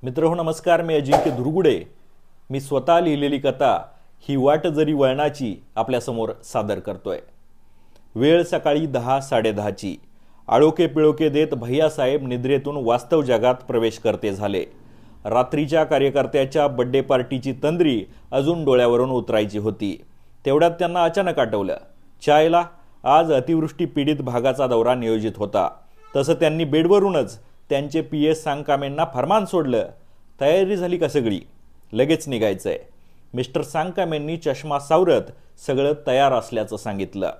मित्रहो नमस्कार, मी अजिंक्य दुर्गुडे. मी स्वतः लिहिलेली कथा ही वाट जरी वळणाची आपल्यासमोर सादर करतोय. वेळ सकाळी 10:10:30ची. आळोखे पिळोखे देत भैयासाहेब निद्रेतून वास्तव जगात प्रवेश करते झाले. रात्रीच्या कार्यकर्त्याच्या बड्डे पार्टीची तंद्री अजून डोळ्यावरून उतरायची होती. तेवढ्यात त्यांना अचानक आठवलं, चायला आज अतिवृष्टी पीडित भागाचा दौरा नियोजित होता. तसं त्यांनी बेडवरूनच त्यांचे PS सांगकामेंना फरमान सोडलं. तयारी झाली का सगळी? लगेच निघायचंय. मिस्टर सांगकामेंनी चष्मा सावरत सगळं तयार असल्याचं सांगितलं.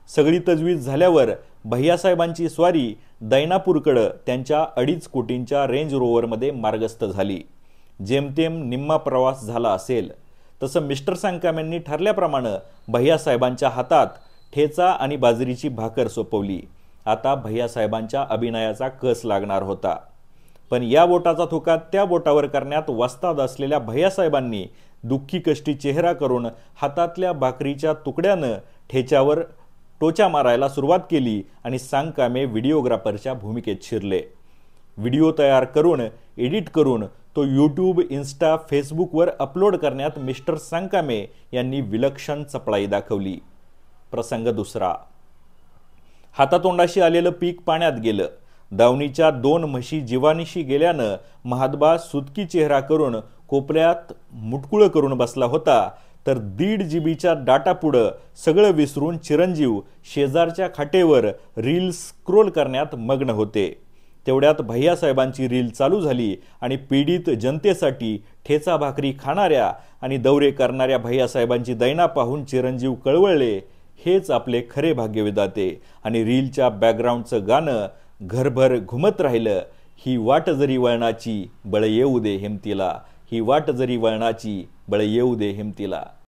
सगळी तजवीज झाल्यावर भैयासाहेबांची स्वारी दैनापूरकडं त्यांच्या 2.5 कोटींच्या रेंज रोवरमध्ये मार्गस्थ झाली. जेमतेम निम्मा प्रवास झाला असेल. तसं मिस्टर सांगकामेंनी ठरल्याप्रमाणे भैयासाहेबांच्या हातात ठेचा आणि बाजरीची भाकर सोपवली. आता भैयासाहेबांच्या अभिनयाचा कस लागणार होता. पण या बोटाचा थुका त्या बोटावर करण्यात वस्ताद असलेल्या भैयासाहेबांनी दुःखी कष्टी चेहरा करून हातातल्या भाकरीच्या तुकड्यानं ठेच्यावर टोचा मारायला सुरुवात केली आणि सांगकामे व्हिडिओग्राफरच्या भूमिकेत शिरले. व्हिडिओ तयार करून एडिट करून तो यूट्यूब, इन्स्टा, फेसबुकवर अपलोड करण्यात मिस्टर सांगकामे यांनी विलक्षण चपळाई दाखवली. प्रसंग दुसरा. हातातोंडाशी आलेलं पीक पाण्यात गेलं. दावणीच्या 2 म्हशी जीवानिशी गेल्यानं महादबा सुतकी चेहरा करून कोपऱ्यात मुटकुळं करून बसला होता. तर 1.5 GB डाटा पुढं सगळं विसरून चिरंजीव शेजारच्या खाटेवर रील स्क्रोल करण्यात मग्न होते. तेवढ्यात भैयासाहेबांची रील चालू झाली आणि पीडित जनतेसाठी ठेचा भाकरी खाणाऱ्या आणि दौरे करणाऱ्या भैयासाहेबांची दैना पाहून चिरंजीव कळवळले. हेच आपले खरे भाग्यविधाते. आणि रीलच्या बॅकग्राऊंडचं गाणं घरभर घुमत राहिलं. ही वाट जरी वळणाची, बळ येऊ दे हिमतीला. ही वाट जरी वळणाची, बळ येऊ दे हिमतीला.